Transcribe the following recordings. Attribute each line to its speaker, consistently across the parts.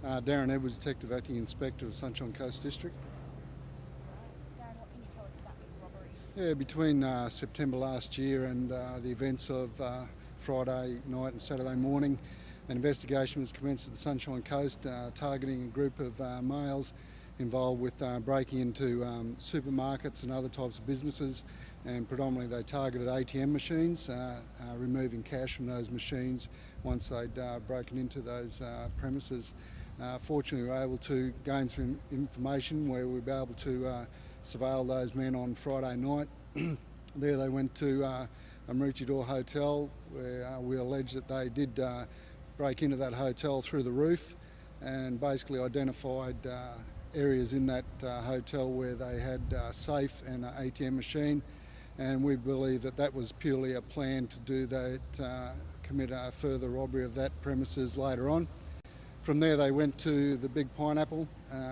Speaker 1: Darren Edwards, Detective Acting Inspector of Sunshine Coast District.
Speaker 2: Darren, what can you tell us about these robberies?
Speaker 1: Yeah, between September last year and the events of Friday night and Saturday morning, an investigation was commenced at the Sunshine Coast targeting a group of males involved with breaking into supermarkets and other types of businesses, and predominantly they targeted ATM machines, removing cash from those machines once they'd broken into those premises. Fortunately, we were able to gain some information where we were able to surveil those men on Friday night. There they went to a Maroochydore hotel where we allege that they did break into that hotel through the roof and basically identified areas in that hotel where they had a safe and an ATM machine, and we believe that that was purely a plan to do that, commit a further robbery of that premises later on. From there they went to the Big Pineapple,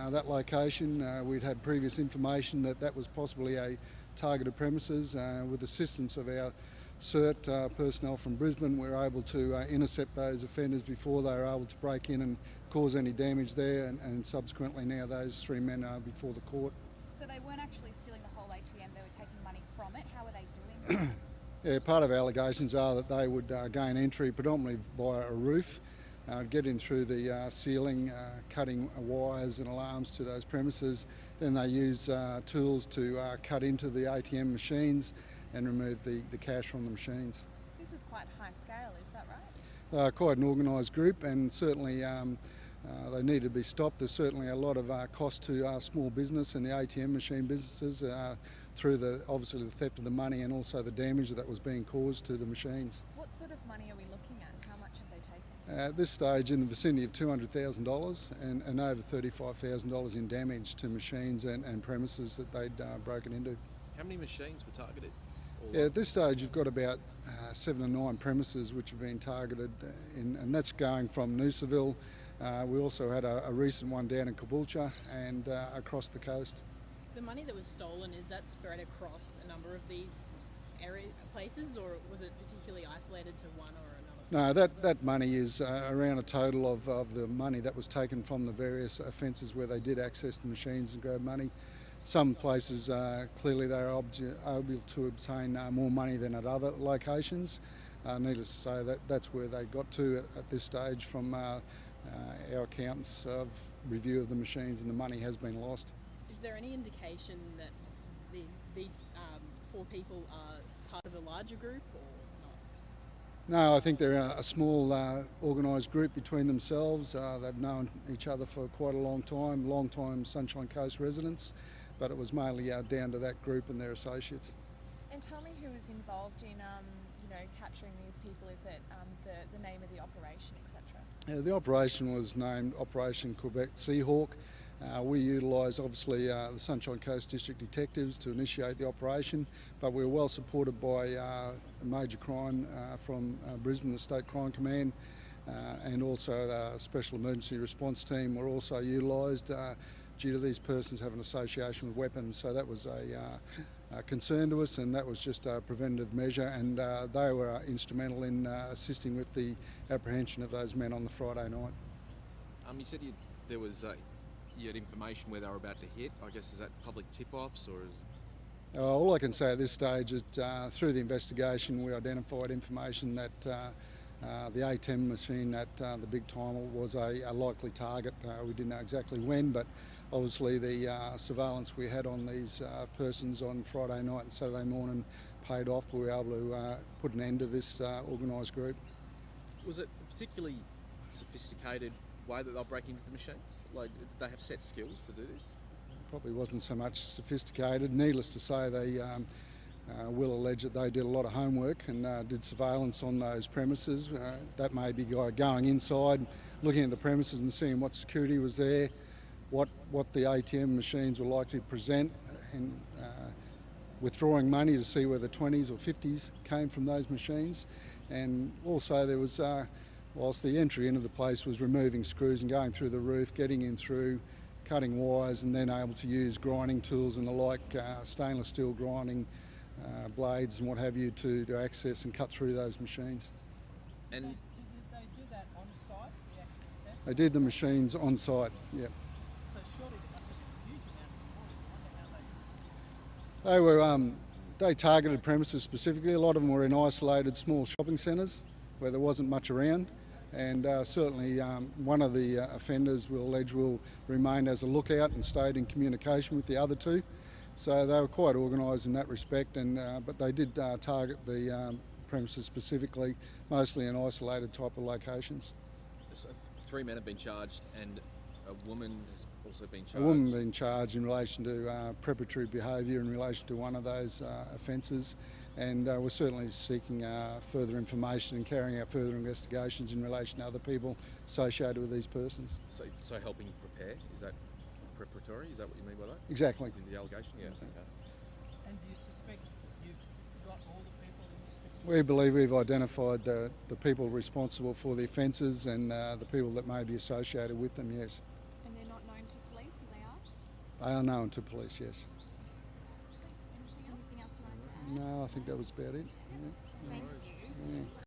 Speaker 1: that location. We'd had previous information that that was possibly a targeted premises. With assistance of our CERT personnel from Brisbane, we were able to intercept those offenders before they were able to break in and cause any damage there, and subsequently now those three men are before the court.
Speaker 2: So they weren't actually stealing the whole ATM, they were taking money from it. How were they doing that?
Speaker 1: Yeah, part of our allegations are that they would gain entry predominantly via a roof, get in through the ceiling, cutting wires and alarms to those premises. Then they use tools to cut into the ATM machines and remove the cash from the machines.
Speaker 2: This is quite high scale, is that right?
Speaker 1: Quite an organised group, and certainly they need to be stopped. There's certainly a lot of cost to small business and the ATM machine businesses through obviously the theft of the money and also the damage that was being caused to the machines.
Speaker 2: What sort of money are we looking at? How much have they taken?
Speaker 1: At this stage, in the vicinity of $200,000 and over $35,000 in damage to machines and premises that they'd broken into.
Speaker 3: How many machines were targeted?
Speaker 1: Yeah, at this stage you've got about 7 or 9 premises which have been targeted, and that's going from Noosaville. We also had a recent one down in Caboolture and across the coast.
Speaker 4: The money that was stolen, is that spread across a number of these places, or was it particularly isolated to one or another?
Speaker 1: No, that money is around a total of the money that was taken from the various offences where they did access the machines and grab money. Some places, clearly they are able to obtain more money than at other locations. Needless to say, that's where they got to at this stage from our accountants' review of the machines, and the money has been lost.
Speaker 4: Is there any indication that these 4 people are part of a larger group or not?
Speaker 1: No, I think they're a small organised group between themselves. They've known each other for quite a long time Sunshine Coast residents, but it was mainly down to that group and their associates.
Speaker 2: And tell me who was involved in capturing these people. Is it the name of the operation, etc.?
Speaker 1: The operation was named Operation Quebec Seahawk. We utilised obviously the Sunshine Coast District Detectives to initiate the operation, but we were well supported by a major crime from Brisbane, the State Crime Command, and also the Special Emergency Response Team were also utilised due to these persons having association with weapons. So that was a concern to us, and that was just a preventative measure, and they were instrumental in assisting with the apprehension of those men on the Friday night.
Speaker 3: You said you had information where they were about to hit. I guess, is that public tip-offs, or is...
Speaker 1: All I can say at this stage is through the investigation we identified information that the ATM machine at the Big Time was a likely target. We didn't know exactly when, but obviously the surveillance we had on these persons on Friday night and Saturday morning paid off. We were able to put an end to this organised group.
Speaker 3: Was it a particularly sophisticated way that they'll break into the machines? Like, did they have set skills to do this?
Speaker 1: Probably wasn't so much sophisticated. Needless to say, they will allege that they did a lot of homework and did surveillance on those premises. That may be going inside, looking at the premises and seeing what security was there, what the ATM machines were likely to present, and withdrawing money to see whether 20s or 50s came from those machines. And also there was, whilst the entry into the place was removing screws and going through the roof, getting in through, cutting wires, and then able to use grinding tools and the like, stainless steel grinding blades and what have you to access and cut through those machines.
Speaker 3: And
Speaker 5: did they do that on site, the actual theft,
Speaker 1: They did the machines on site, yep.
Speaker 5: So surely there must have been a huge amount of noise. I wonder how
Speaker 1: They targeted premises specifically. A lot of them were in isolated small shopping centres where there wasn't much around. And certainly one of the offenders will remain as a lookout and stayed in communication with the other two. So they were quite organised in that respect, but they did target the premises specifically, mostly in isolated type of locations.
Speaker 3: So 3 men have been charged, and a woman has also been charged.
Speaker 1: A woman been charged in relation to preparatory behaviour in relation to one of those offences, and we're certainly seeking further information and carrying out further investigations in relation to other people associated with these persons.
Speaker 3: So helping prepare, is that preparatory? Is that what you mean by that?
Speaker 1: Exactly.
Speaker 3: In the allegation? Yeah. Okay.
Speaker 5: And do you suspect you've got all the people in this particular...
Speaker 1: We believe we've identified the people responsible for the offences and the people that may be associated with them, yes.
Speaker 2: And they're not known to police, or they are?
Speaker 1: They are known to police, yes.
Speaker 2: Anything else you wanted to add?
Speaker 1: No, I think that was about it. Yeah.
Speaker 2: Thank you.
Speaker 1: Yeah.